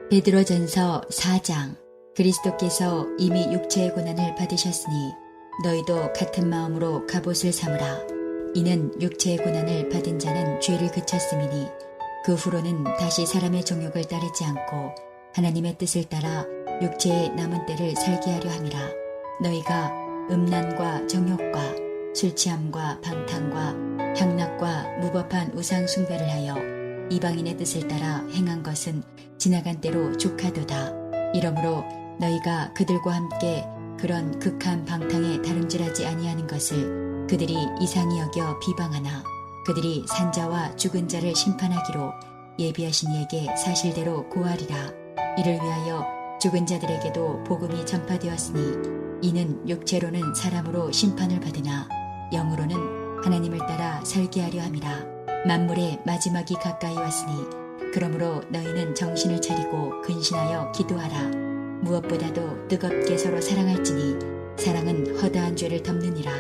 베드로전서 4장. 그리스도께서 이미 육체의 고난을 받으셨으니 너희도 같은 마음으로 갑옷을 삼으라. 이는 육체의 고난을 받은 자는 죄를 그쳤음이니 그 후로는 다시 사람의 정욕을 따르지 않고 하나님의 뜻을 따라 육체의 남은 때를 살게 하려 함이라. 너희가 음란과 정욕과 술 취함과 방탕과 향락과 무법한 우상 숭배를 하여 이방인의 뜻을 따라 행한 것은 지나간 때로 족하도다. 이러므로 너희가 그들과 함께 그런 극한 방탕에 다름질하지 아니하는 것을 그들이 이상히 여겨 비방하나 그들이 산자와 죽은 자를 심판하기로 예비하신 이에게 사실대로 고하리라. 이를 위하여 죽은 자들에게도 복음이 전파되었으니 이는 육체로는 사람으로 심판을 받으나 영으로는 하나님을 따라 살게 하려 함이라. 만물의 마지막이 가까이 왔으니 그러므로 너희는 정신을 차리고 근신하여 기도하라. 무엇보다도 뜨겁게 서로 사랑할지니 사랑은 허다한 죄를 덮느니라.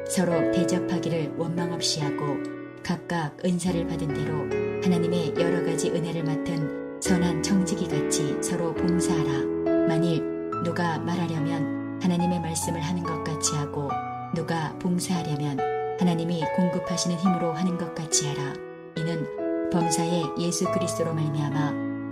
서로 대접하기를 원망 없이 하고 각각 은사를 받은 대로 하나님의 여러 가지 은혜를 맡은 선한 청지기 같이 서로 봉사하라. 만일 누가 말하려면 하나님의 말씀을 하는 것 같이 하고 누가 봉사하려면 하나님이 공급하시는 힘으로 하는 것 같이 하라. 이는 범사에 예수 그리스도로 말미암아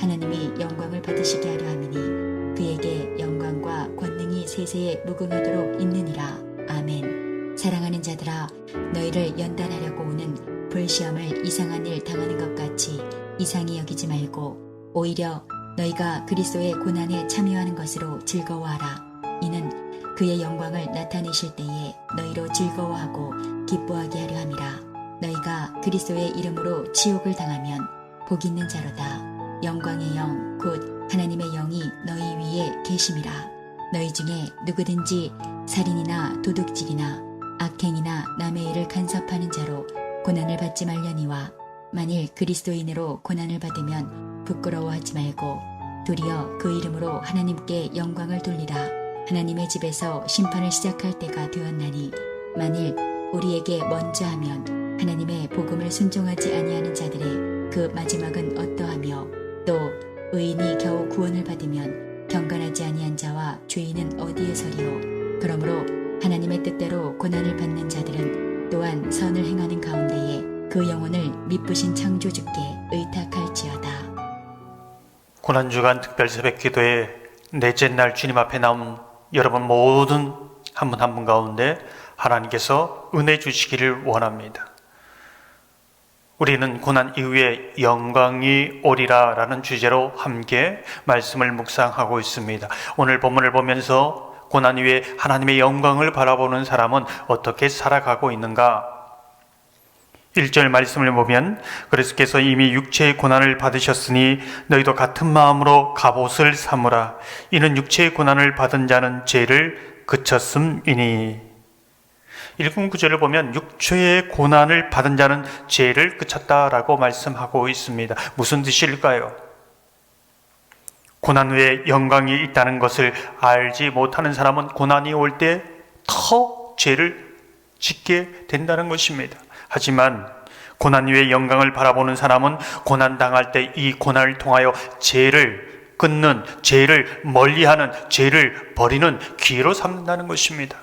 하나님이 영광을 받으시게 하려 함이니 그에게 영광과 권능이 세세에 무궁하도록 있느니라. 아멘. 사랑하는 자들아, 너희를 연단하려고 오는 불시험을 이상한 일 당하는 것 같이 이상히 여기지 말고 오히려 너희가 그리스도의 고난에 참여하는 것으로 즐거워하라. 이는 그의 영광을 나타내실 때에 너희로 즐거워하고 기뻐하게 하려 함이라. 너희가 그리스도의 이름으로 치욕을 당하면 복 있는 자로다. 영광의 영 곧 하나님의 영이 너희 위에 계심이라. 너희 중에 누구든지 살인이나 도둑질이나 악행이나 남의 일을 간섭하는 자로 고난을 받지 말려니와 만일 그리스도인으로 고난을 받으면 부끄러워하지 말고 도리어 그 이름으로 하나님께 영광을 돌리라. 하나님의 집에서 심판을 시작할 때가 되었나니 만일 우리에게 먼저 하면 하나님의 복음을 순종하지 아니하는 자들의 그 마지막은 어떠하며 또 의인이 겨우 구원을 받으면 경건하지 아니한 자와 죄인은 어디에 서리요. 그러므로 하나님의 뜻대로 고난을 받는 자들은 또한 선을 행하는 가운데에 그 영혼을 미쁘신 창조주께 의탁할지어다. 고난주간 특별 새벽 기도에 넷째 날 주님 앞에 나온 여러분 모든 한 분 한 분 가운데 하나님께서 은혜 주시기를 원합니다. 우리는 고난 이후에 영광이 오리라 라는 주제로 함께 말씀을 묵상하고 있습니다. 오늘 본문을 보면서 고난 이후에 하나님의 영광을 바라보는 사람은 어떻게 살아가고 있는가? 1절 말씀을 보면 그리스도께서 이미 육체의 고난을 받으셨으니 너희도 같은 마음으로 갑옷을 삼으라. 이는 육체의 고난을 받은 자는 죄를 그쳤음이니. 읽은 구절을 보면 육체의 고난을 받은 자는 죄를 그쳤다라고 말씀하고 있습니다. 무슨 뜻일까요? 고난 후에 영광이 있다는 것을 알지 못하는 사람은 고난이 올 때 더 죄를 짓게 된다는 것입니다. 하지만 고난 후에 영광을 바라보는 사람은 고난 당할 때 이 고난을 통하여 죄를 끊는, 죄를 멀리하는, 죄를 버리는 기회로 삼는다는 것입니다.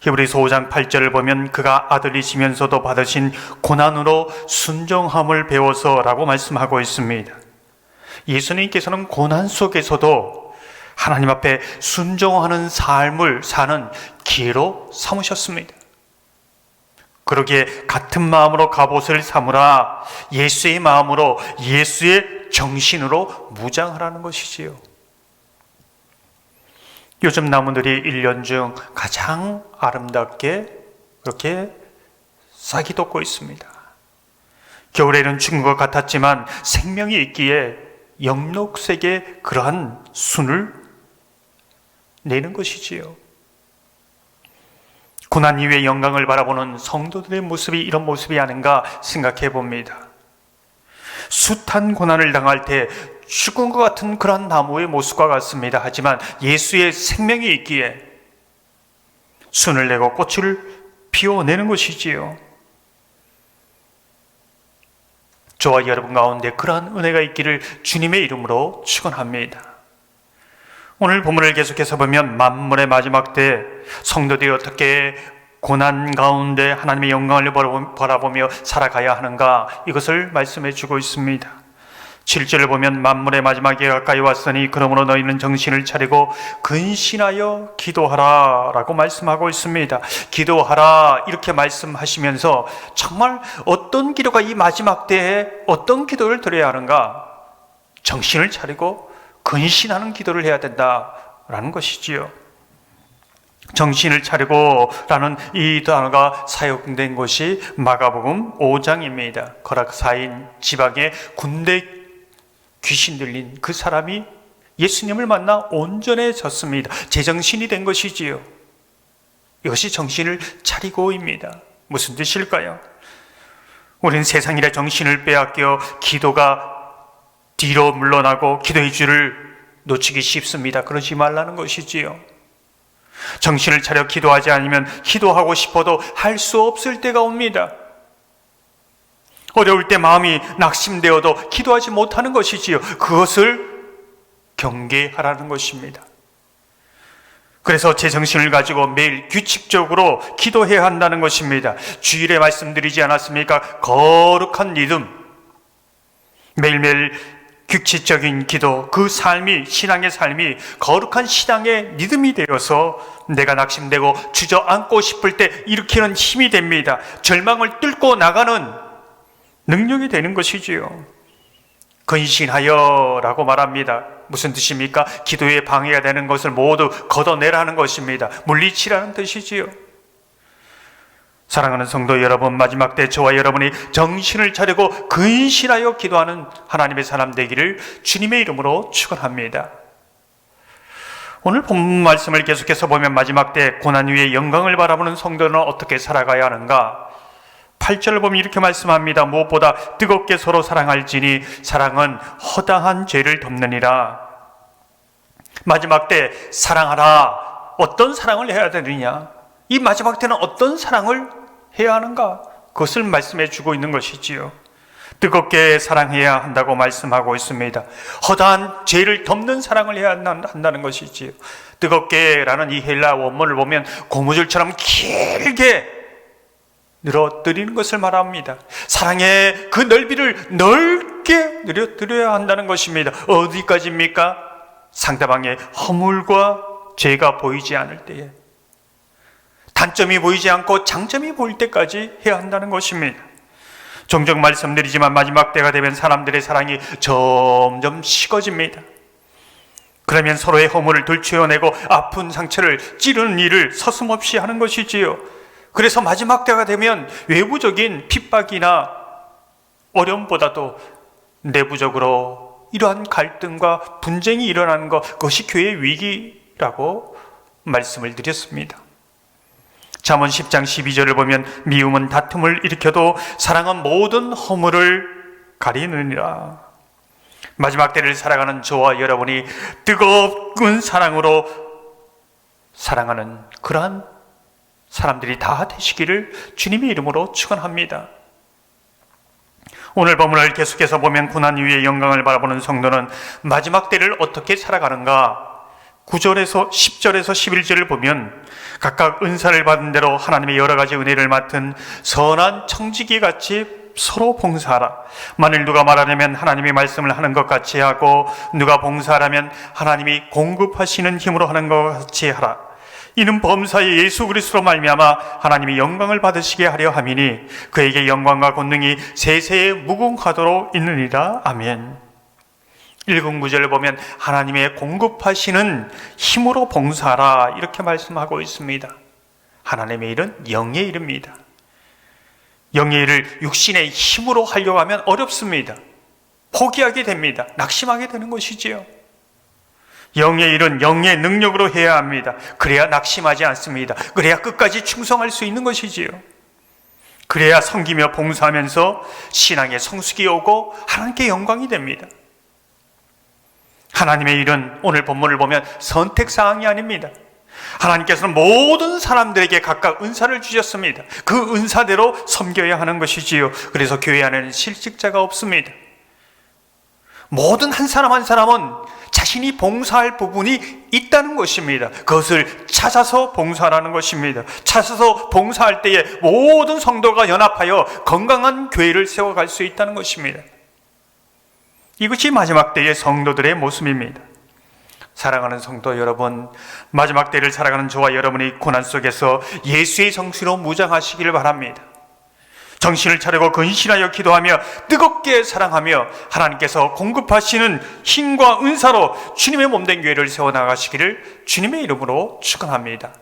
히브리서 5장 8절을 보면 그가 아들이시면서도 받으신 고난으로 순종함을 배워서 라고 말씀하고 있습니다. 예수님께서는 고난 속에서도 하나님 앞에 순종하는 삶을 사는 기회로 삼으셨습니다. 그러기에 같은 마음으로 갑옷을 삼으라. 예수의 마음으로, 예수의 정신으로 무장하라는 것이지요. 요즘 나무들이 1년 중 가장 아름답게 그렇게 싹이 돋고 있습니다. 겨울에는 죽은 것 같았지만 생명이 있기에 영록색의 그러한 순을 내는 것이지요. 고난 이후의 영광을 바라보는 성도들의 모습이 이런 모습이 아닌가 생각해 봅니다. 숱한 고난을 당할 때 죽은 것 같은 그런 나무의 모습과 같습니다. 하지만 예수의 생명이 있기에 순을 내고 꽃을 피워내는 것이지요. 저와 여러분 가운데 그러한 은혜가 있기를 주님의 이름으로 축원합니다. 오늘 본문을 계속해서 보면 만물의 마지막 때 성도들이 어떻게 고난 가운데 하나님의 영광을 바라보며 살아가야 하는가, 이것을 말씀해 주고 있습니다. 7절을 보면 만물의 마지막이 가까이 왔으니 그러므로 너희는 정신을 차리고 근신하여 기도하라 라고 말씀하고 있습니다. 기도하라 이렇게 말씀하시면서 정말 어떤 기도가 이 마지막 때에 어떤 기도를 드려야 하는가, 정신을 차리고 근신하는 기도를 해야 된다라는 것이지요. 정신을 차리고 라는 이 단어가 사용된 것이 마가복음 5장입니다. 거라사인 지방에 군대 귀신 들린 그 사람이 예수님을 만나 온전해졌습니다. 제정신이 된 것이지요. 이것이 정신을 차리고입니다. 무슨 뜻일까요? 우리는 세상이라 정신을 빼앗겨 기도가 뒤로 물러나고 기도의 줄을 놓치기 쉽습니다. 그러지 말라는 것이지요. 정신을 차려 기도하지 않으면 기도하고 싶어도 할 수 없을 때가 옵니다. 어려울 때 마음이 낙심되어도 기도하지 못하는 것이지요. 그것을 경계하라는 것입니다. 그래서 제 정신을 가지고 매일 규칙적으로 기도해야 한다는 것입니다. 주일에 말씀드리지 않았습니까? 거룩한 리듬, 매일매일 규칙적인 기도, 그 삶이, 신앙의 삶이 거룩한 신앙의 리듬이 되어서 내가 낙심되고 주저앉고 싶을 때 일으키는 힘이 됩니다. 절망을 뚫고 나가는 능력이 되는 것이지요. 근신하여 라고 말합니다. 무슨 뜻입니까? 기도에 방해가 되는 것을 모두 걷어내라는 것입니다. 물리치라는 뜻이지요. 사랑하는 성도 여러분, 마지막 때 저와 여러분이 정신을 차리고 근신하여 기도하는 하나님의 사람 되기를 주님의 이름으로 축원합니다. 오늘 본문 말씀을 계속해서 보면 마지막 때 고난 위에 영광을 바라보는 성도는 어떻게 살아가야 하는가? 8절을 보면 이렇게 말씀합니다. 무엇보다 뜨겁게 서로 사랑할지니 사랑은 허다한 죄를 덮느니라. 마지막 때 사랑하라. 어떤 사랑을 해야 되느냐? 이 마지막 때는 어떤 사랑을 해야 하는가? 그것을 말씀해 주고 있는 것이지요. 뜨겁게 사랑해야 한다고 말씀하고 있습니다. 허다한 죄를 덮는 사랑을 해야 한다는 것이지요. 뜨겁게라는 이 헬라 원문을 보면 고무줄처럼 길게 늘어뜨리는 것을 말합니다. 사랑의 그 넓이를 넓게 늘어뜨려야 한다는 것입니다. 어디까지입니까? 상대방의 허물과 죄가 보이지 않을 때에, 단점이 보이지 않고 장점이 보일 때까지 해야 한다는 것입니다. 종종 말씀드리지만 마지막 때가 되면 사람들의 사랑이 점점 식어집니다. 그러면 서로의 허물을 들추어내고 아픈 상처를 찌르는 일을 서슴없이 하는 것이지요. 그래서 마지막 때가 되면 외부적인 핍박이나 어려움보다도 내부적으로 이러한 갈등과 분쟁이 일어나는 것, 그것이 교회의 위기라고 말씀을 드렸습니다. 잠언 10장 12절을 보면 미움은 다툼을 일으켜도 사랑은 모든 허물을 가리느니라. 마지막 때를 살아가는 저와 여러분이 뜨거운 사랑으로 사랑하는 그러한 사람들이 다 되시기를 주님의 이름으로 축원합니다. 오늘 본문을 계속해서 보면 고난 위에 영광을 바라보는 성도는 마지막 때를 어떻게 살아가는가? 9절에서 10절에서 11절을 보면 각각 은사를 받은 대로 하나님의 여러 가지 은혜를 맡은 선한 청지기 같이 서로 봉사하라. 만일 누가 말하려면 하나님이 말씀을 하는 것 같이 하고 누가 봉사하라면 하나님이 공급하시는 힘으로 하는 것 같이 하라. 이는 범사의 예수 그리스도로 말미암아 하나님이 영광을 받으시게 하려 함이니 그에게 영광과 권능이 세세에 무궁하도록 있느니라. 아멘. 1군 9절을 보면 하나님의 공급하시는 힘으로 봉사하라 이렇게 말씀하고 있습니다. 하나님의 일은 영의 일입니다. 영의 일을 육신의 힘으로 하려고 하면 어렵습니다. 포기하게 됩니다. 낙심하게 되는 것이지요. 영의 일은 영의 능력으로 해야 합니다. 그래야 낙심하지 않습니다. 그래야 끝까지 충성할 수 있는 것이지요. 그래야 섬기며 봉사하면서 신앙의 성숙이 오고 하나님께 영광이 됩니다. 하나님의 일은 오늘 본문을 보면 선택사항이 아닙니다. 하나님께서는 모든 사람들에게 각각 은사를 주셨습니다. 그 은사대로 섬겨야 하는 것이지요. 그래서 교회 안에는 실직자가 없습니다. 모든 한 사람 한 사람은 자신이 봉사할 부분이 있다는 것입니다. 그것을 찾아서 봉사하라는 것입니다. 찾아서 봉사할 때에 모든 성도가 연합하여 건강한 교회를 세워갈 수 있다는 것입니다. 이것이 마지막 때의 성도들의 모습입니다. 사랑하는 성도 여러분, 마지막 때를 살아가는 저와 여러분이 고난 속에서 예수의 정신으로 무장하시기를 바랍니다. 정신을 차리고 근신하여 기도하며 뜨겁게 사랑하며 하나님께서 공급하시는 힘과 은사로 주님의 몸된 교회를 세워나가시기를 주님의 이름으로 축원합니다.